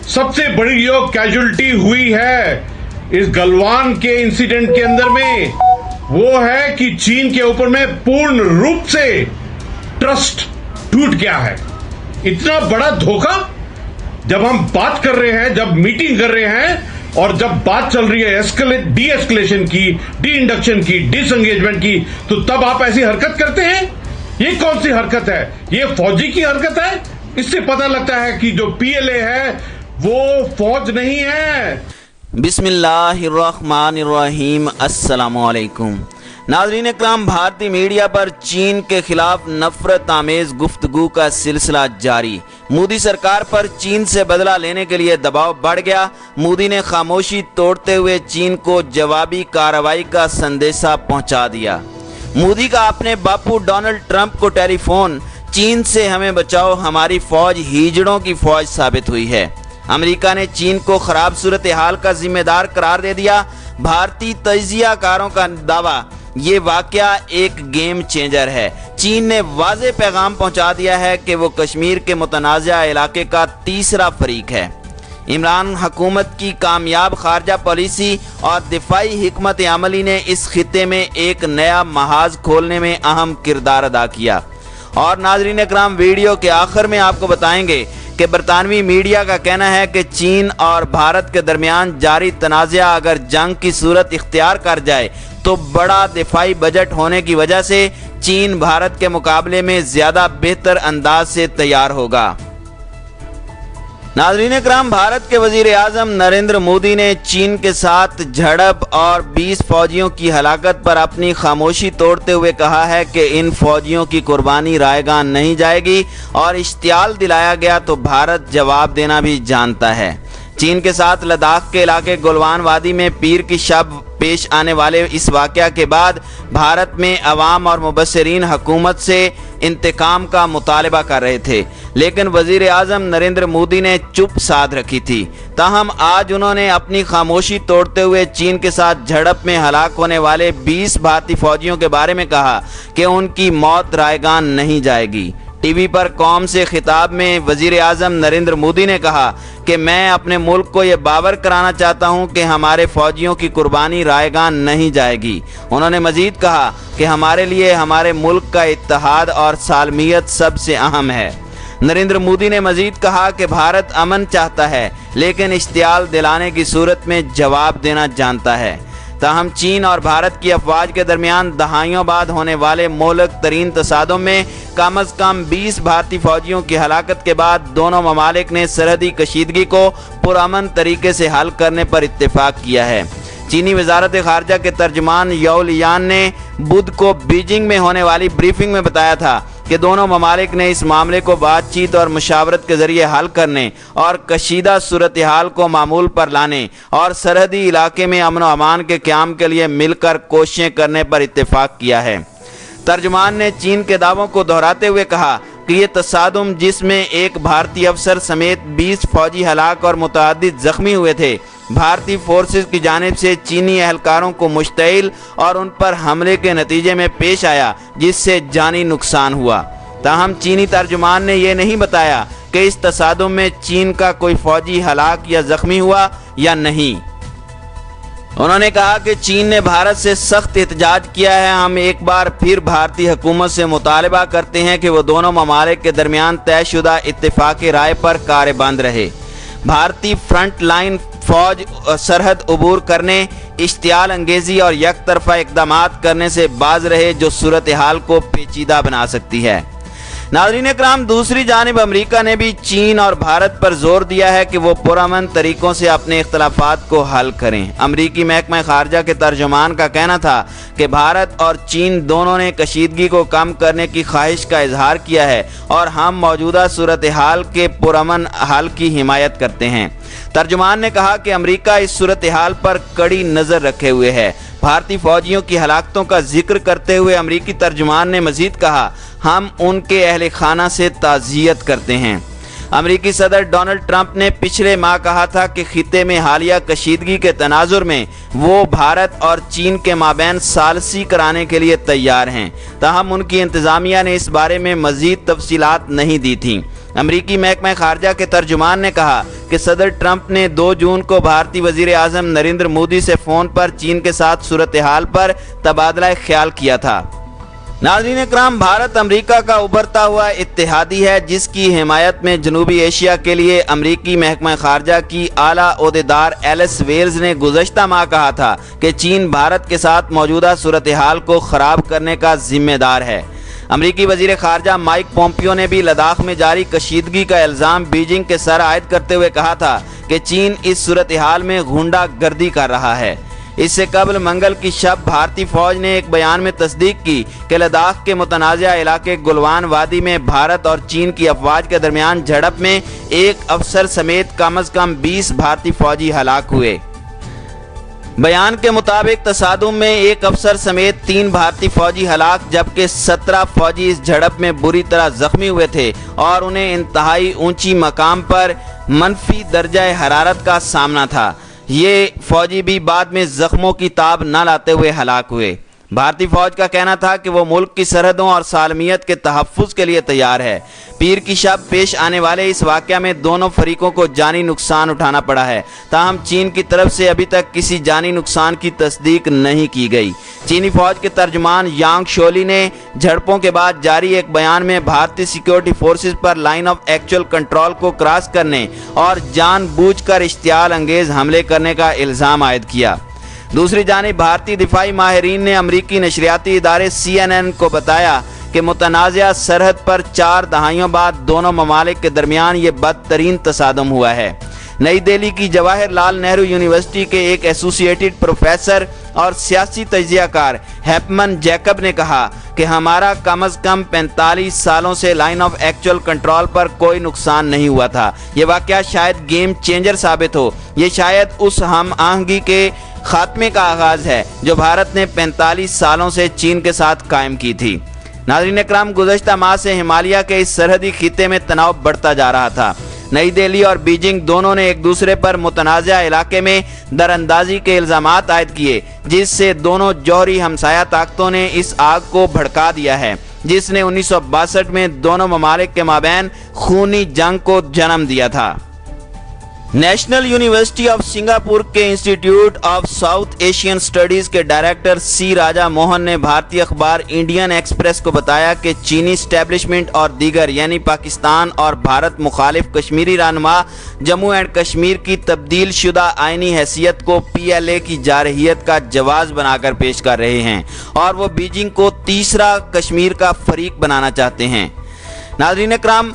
सबसे बड़ी जो कैजुअलिटी हुई है इस गलवान के इंसिडेंट के अंदर में वो है कि चीन के ऊपर में पूर्ण रूप से ट्रस्ट टूट गया है। इतना बड़ा धोखा, जब हम बात कर रहे हैं, जब मीटिंग कर रहे हैं और जब बात चल रही है डी एस्केलेशन की, डी इंडक्शन की, डिसएंगेजमेंट की, तो तब आप ऐसी हरकत करते हैं। ये कौन सी हरकत है? ये फौजी की हरकत है। इससे पता लगता है कि जो पीएलए है वो फौज नहीं है। बिस्मिल्लाहिर्रहमानिर्रहीम, अस्सलामुअलैकुम। नाज़रीन इकराम, भारतीय मीडिया पर चीन के खिलाफ नफरत आमेज गुफ्तगू का सिलसिला जारी। मोदी सरकार पर चीन से बदला लेने के लिए दबाव बढ़ गया। मोदी ने खामोशी तोड़ते हुए चीन को जवाबी कार्रवाई का संदेशा पहुंचा दिया। मोदी का अपने बापू डोनाल्ड ट्रंप को टेलीफोन, चीन से हमें बचाओ, हमारी फौज हीजड़ों की फौज साबित हुई है। अमेरिका ने चीन को खराब सूरत हाल का जिम्मेदार करार दे दिया। भारतीय तजियाकारों का दावा, ये वाकया एक गेम चेंजर है। चीन ने वाज़े पैगाम पहुंचा दिया है कि वो कश्मीर के मुतनाज़ा इलाके का तीसरा फरीक है। इमरान हुकूमत की कामयाब खारजा पॉलिसी और दिफाई हिकमत अमली ने इस खित्ते में एक नया महाज खोलने में अहम किरदार अदा किया। और नाज़रीन इकराम, वीडियो के आखिर में आपको बताएंगे कि बरतानवी मीडिया का कहना है कि चीन और भारत के दरमियान जारी तनाज़ा अगर जंग की सूरत इख्तियार कर जाए तो बड़ा दिफाई बजट होने की वजह से चीन भारत के मुकाबले में ज़्यादा बेहतर अंदाज से तैयार होगा। नाज़रीन इकराम, भारत के वज़ीर आज़म नरेंद्र मोदी ने चीन के साथ झड़प और 20 फौजियों की हलाकत पर अपनी खामोशी तोड़ते हुए कहा है कि इन फौजियों की कुर्बानी रायगान नहीं जाएगी और इश्तियाल दिलाया गया तो भारत जवाब देना भी जानता है। चीन के साथ लद्दाख के इलाके गलवान वादी में पीर की शब पेश आने वाले इस वाक़या के बाद भारत में अवाम और मुबस्सिरीन हुकूमत से इंतकाम का मुतालबा कर रहे थे, लेकिन वज़ीर आज़म नरेंद्र मोदी ने चुप साध रखी थी। ताहम आज उन्होंने अपनी खामोशी तोड़ते हुए चीन के साथ झड़प में हलाक होने वाले 20 भारतीय फौजियों के बारे में कहा कि उनकी मौत रायगान नहीं जाएगी। टीवी पर कौम से खिताब में वज़ीर आज़म नरेंद्र मोदी ने कहा कि मैं अपने मुल्क को ये बावर कराना चाहता हूं कि हमारे फौजियों की कुर्बानी रायगान नहीं जाएगी। उन्होंने मजीद कहा कि हमारे लिए हमारे मुल्क का इत्तेहाद और सालमियत सबसे अहम है। नरेंद्र मोदी ने मजीद कहा कि भारत अमन चाहता है लेकिन इश्तियाल दिलाने की सूरत में जवाब देना जानता है। ताहम चीन और भारत की अफवाज के दरमियान दहाइयों बाद होने वाले मोहलक तरीन तसादुम में कम अज़ कम 20 भारतीय फौजियों की हलाकत के बाद दोनों ममालिक ने सरहदी कशीदगी को पुरअमन तरीके से हल करने पर इत्तेफाक किया है। चीनी वजारत खारजा के तर्जमान याओ लियान ने बुध को बीजिंग में होने वाली ब्रीफिंग में बताया था कि दोनों ममालिक ने इस मामले को बातचीत और मुशावरत के जरिए हल करने और कशीदा सूरत हाल को मामूल पर लाने और सरहदी इलाके में अमन व अमान के क़याम के लिए मिलकर कोशिशें करने पर इत्तेफाक किया है। तर्जमान ने चीन के दावों को दोहराते हुए कहा कि ये तसादुम, जिसमें एक भारतीय अफसर समेत 20 फौजी हलाक और मुतअद्दिद जख्मी हुए थे, भारतीय फोर्सेस की जानिब से चीनी एहलकारों को मुश्तइल और उन पर हमले के नतीजे में पेश आया, जिससे जानी नुकसान हुआ। ताहम चीनी तर्जुमान ने यह नहीं बताया कि इस तसादुम में चीन का कोई फौजी हलाक या जख्मी हुआ या नहीं। उन्होंने कहा कि चीन ने भारत से सख्त एहतजाज किया है। हम एक बार फिर भारतीय हुकूमत से मुतालबा करते हैं कि वो दोनों ममालिक के दरमियान तयशुदा इत्तेफाक़ राय पर कारबंद रहे। भारतीय फ्रंट लाइन फौज सरहद अबूर करने, इश्तियाल अंगेजी और यक तरफा इकदामात करने से बाज रहे जो सूरत हाल को पेचीदा बना सकती है। नाज़रीन इकराम, दूसरी जानिब अमेरिका ने भी चीन और भारत पर जोर दिया है कि वो पुरअमन तरीकों से अपने इख्तलाफात को हल करें। अमरीकी महकमा खारजा के तर्जुमान का कहना था कि भारत और चीन दोनों ने कशीदगी को कम करने की ख्वाहिश का इजहार किया है और हम मौजूदा सूरत हाल के पुरअमन हल की हिमायत करते हैं। तर्जुमान ने कहा कि अमेरिका इस सूरत हाल पर कड़ी नज़र रखे हुए है। भारतीय फौजियों की हलाकतों का जिक्र करते हुए अमरीकी तर्जुमान ने मजीद कहा, हम उनके अहले खाना से ताज़ियत करते हैं। अमरीकी सदर डोनाल्ड ट्रंप ने पिछले माह कहा था कि खित्ते में हालिया कशीदगी के तनाजुर में वो भारत और चीन के माबैन सालसी कराने के लिए तैयार हैं। ताहम उनकी इंतज़ामिया ने इस बारे में मज़ीद तफसीलात नहीं दी थी। अमरीकी महकमा खारजा के तर्जुमान ने कहा कि सदर ट्रंप ने 2 जून को भारतीय वजीर आजम नरेंद्र मोदी से फोन पर चीन के साथ सूरत हाल पर तबादला ख्याल किया था। नाज़रीन इकराम, भारत अमेरिका का उभरता हुआ इत्तेहादी है, जिसकी हिमायत में जनूबी एशिया के लिए अमरीकी महकमा खारजा की आला ओहदेदार एलिस वेल्स ने गुज़श्ता माह कहा था कि चीन भारत के साथ मौजूदा सूरत हाल को ख़राब करने का जिम्मेदार है। अमरीकी वजीर खारजा माइक पोम्पियो ने भी लद्दाख में जारी कशीदगी का इल्ज़ाम बीजिंग के सर आयद करते हुए कहा था कि चीन इस सूरत हाल में गुंडागर्दी कर रहा है। इससे कबल मंगल की शब भारतीय फौज ने एक बयान में तस्दीक की कि लद्दाख के मुतनाज़ा इलाके गुलवान वादी में भारत और चीन की अफवाज के दरमियान झड़प में एक अफसर समेत कम अज़ कम 20 भारतीय फौजी हलाक हुए। बयान के मुताबिक तसादुम में एक अफसर समेत 3 भारतीय फौजी हलाक, जबकि 17 फौजी इस झड़प में बुरी तरह जख्मी हुए थे और उन्हें इंतहाई ऊंची मकाम पर मनफी दर्जा हरारत का सामना था। ये फौजी भी बाद में जख्मों की ताब न लाते हुए हलाक हुए। भारतीय फौज का कहना था कि वो मुल्क की सरहदों और सालमियत के तहफ़्फ़ुज़ के लिए तैयार है। पीर की शब पेश आने वाले इस वाक़या में दोनों फरीकों को जानी नुकसान उठाना पड़ा है, ताहम चीन की तरफ से अभी तक किसी जानी नुकसान की तस्दीक नहीं की गई। चीनी फौज के तर्जुमान यांग शोली ने झड़पों के बाद जारी एक बयान में भारतीय सिक्योरिटी फोर्सेस पर लाइन ऑफ एक्चुअल कंट्रोल को क्रॉस करने और जानबूझकर इश्तियाल अंगेज हमले करने का इल्ज़ाम आयद किया। दूसरी जानिब भारतीय दिफाई माहिरीन ने अमरीकी नशरियाती इदारे CNN को बताया कि मुतनाज़ा सरहद पर 4 दहाइयों बाद दोनों ममालिक के दरमियान ये बदतरीन तसादम हुआ है। नई दिल्ली की जवाहरलाल नेहरू यूनिवर्सिटी के एक एसोसिएटेड प्रोफेसर और सियासी तज्ज़ियाकार हैपमन जैकब ने कहा कि हमारा कम अज़ कम 45 सालों से लाइन ऑफ एक्चुअल कंट्रोल पर कोई नुकसान नहीं हुआ था। ये वाक़या शायद गेम चेंजर साबित हो। ये शायद उस हम आहंगी के खात्मे का आगाज़ है जो भारत ने 45 सालों से चीन के साथ कायम की थी। नाज़रीन इकराम, गुज़श्ता माह से हिमालय के इस सरहदी खित्ते में तनाव बढ़ता जा रहा था। नई दिल्ली और बीजिंग दोनों ने एक दूसरे पर मुतनाज़ा इलाके में दरअंदाजी के इल्ज़ामात आयद किए, जिससे दोनों जौहरी हमसाया ताकतों ने इस आग को भड़का दिया है, जिसने 1962 में दोनों ममालिक के माबैन खूनी जंग को जन्म दिया था। नेशनल यूनिवर्सिटी ऑफ सिंगापुर के institute of south Asian studies के डायरेक्टर सी राजा मोहन ने भारतीय अखबार इंडियन एक्सप्रेस को बताया कि चीनी एस्टेब्लिशमेंट और दीगर यानी पाकिस्तान और भारत मुखालिफ कश्मीरी रहनुमा जम्मू एंड कश्मीर की तब्दील शुदा आइनी हैसियत को PLA की जारहियत का जवाज बनाकर पेश कर रहे हैं और वो बीजिंग को तीसरा कश्मीर का फरीक बनाना चाहते हैं। नाज़रीन इकराम,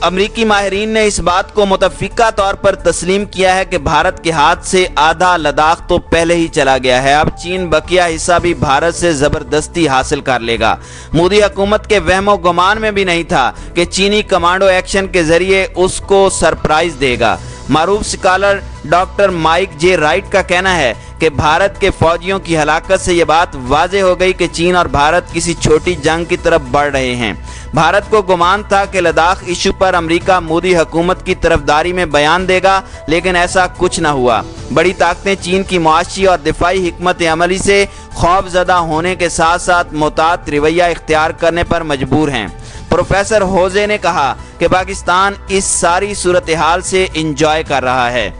अमरीकी माहिरीन ने इस बात को मुतफ़िका तौर पर तस्लीम किया है कि भारत के हाथ से आधा लद्दाख तो पहले ही चला गया है। अब चीन बकिया हिस्सा भी भारत से ज़बरदस्ती हासिल कर लेगा। मोदी हुकूमत के वहमो गुमान में भी नहीं था कि चीनी कमांडो एक्शन के जरिए उसको सरप्राइज देगा। मारूफ स्कॉलर डॉक्टर माइक जे राइट का कहना है कि भारत के फौजियों की हलाकत से ये बात वाज़ेह हो गई कि चीन और भारत किसी छोटी जंग की तरफ बढ़ रहे हैं। भारत को गुमान था कि लद्दाख इशू पर अमेरिका मोदी हुकूमत की तरफदारी में बयान देगा, लेकिन ऐसा कुछ न हुआ। बड़ी ताकतें चीन की मुआशी और दिफाई हिकमत अमली से खौफजदा होने के साथ साथ मुतात रवैया इख्तियार करने पर मजबूर हैं। प्रोफेसर होजे ने कहा कि पाकिस्तान इस सारी सूरत हाल से इंजॉय कर रहा है।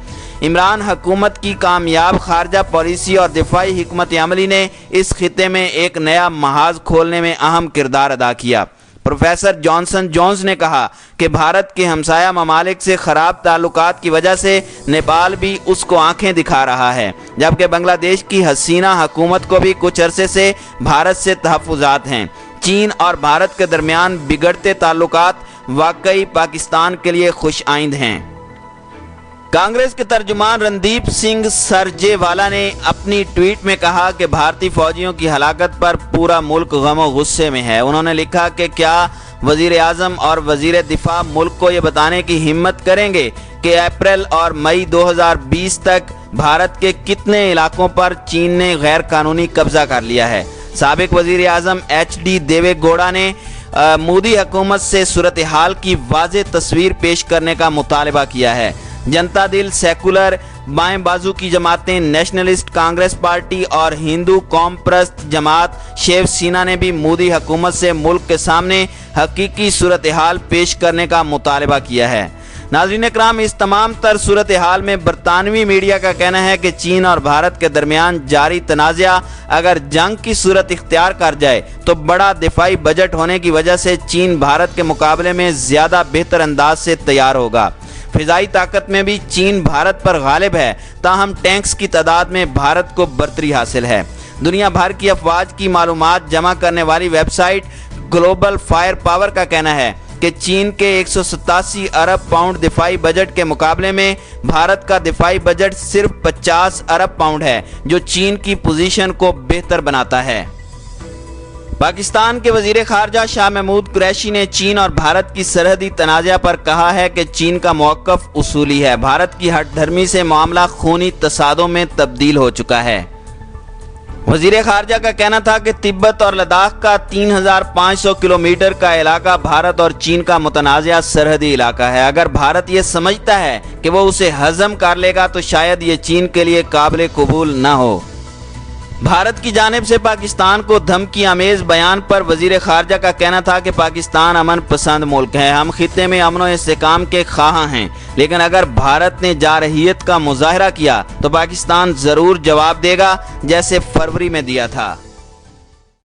इमरान हुकूमत की कामयाब खारजा पॉलिसी और दिफाई हिकमत अमली ने इस खित्ते में एक नया महाज खोलने में अहम किरदार अदा किया। प्रोफेसर जॉनसन जोन्स ने कहा कि भारत के हमसाया ममालिक से ख़राब ताल्लुकात की वजह से नेपाल भी उसको आंखें दिखा रहा है, जबकि बांग्लादेश की हसीना हुकूमत को भी कुछ अरसे से भारत से तहफ़्फ़ुज़ात हैं। चीन और भारत के दरमियान बिगड़ते ताल्लुकात वाकई पाकिस्तान के लिए खुश आइंद हैं। कांग्रेस के तर्जुमान रणदीप सिंह सरजेवाला ने अपनी ट्वीट में कहा कि भारतीय फौजियों की हलाकत पर पूरा मुल्क गम और गुस्से में है। उन्होंने लिखा कि क्या वजीर आज़म और वजीर दिफा मुल्क को ये बताने की हिम्मत करेंगे कि अप्रैल और मई 2020 तक भारत के कितने इलाकों पर चीन ने गैर कानूनी कब्जा कर लिया है। साबिक वजीर आज़म HD देवेगौड़ा ने मोदी हुकूमत से सूरत हाल की वाज़ेह तस्वीर पेश करने का मुतालबा किया है। जनता दल, सेकुलर, बाएं बाजू की जमातें, नेशनलिस्ट कांग्रेस पार्टी और हिंदू कौम परस्त जमात शिव सेना ने भी मोदी हुकूमत से मुल्क के सामने حقیقی صورتحال پیش کرنے کا مطالبہ کیا ہے۔ ناظرین اکرام، اس تمام تر صورتحال میں برطانوی میڈیا کا کہنا ہے کہ چین اور بھارت کے درمیان جاری تنازع اگر جنگ کی صورت اختیار کر جائے تو بڑا دفاعی بجٹ ہونے کی وجہ سے چین بھارت کے مقابلے میں زیادہ بہتر انداز سے تیار ہوگا۔ فضائی طاقت میں بھی چین بھارت پر غالب ہے، تاہم ٹینکس کی تعداد میں بھارت کو برتری حاصل ہے۔ دنیا بھر کی افواج کی معلومات جمع کرنے والی website global firepower کا کہنا ہے کہ چین کے 187 ارب پاؤنڈ دفاعی بجٹ کے مقابلے میں بھارت کا دفاعی بجٹ صرف 50 ارب پاؤنڈ ہے، جو چین کی پوزیشن کو بہتر بناتا ہے۔ پاکستان کے وزیر خارجہ شاہ محمود قریشی نے چین اور بھارت کی سرحدی تنازع پر کہا ہے کہ چین کا موقف اصولی ہے، بھارت کی ہٹ دھرمی سے معاملہ خونی تصادم میں تبدیل ہو چکا ہے۔ وزیر خارجہ کا کہنا تھا کہ تبت اور لداخ کا 3500 کلومیٹر کا علاقہ بھارت اور چین کا متنازع سرحدی علاقہ ہے۔ اگر بھارت یہ سمجھتا ہے کہ وہ اسے ہضم کر لے گا تو شاید یہ چین کے لیے قابل قبول نہ ہو۔ بھارت کی جانب سے پاکستان کو دھمکی آمیز بیان پر وزیر خارجہ کا کہنا تھا کہ پاکستان امن پسند ملک ہے، ہم خطے میں امن و استحکام کے خواہاں ہیں، لیکن اگر بھارت نے جارحیت کا مظاہرہ کیا تو پاکستان ضرور جواب دے گا، جیسے فروری میں دیا تھا۔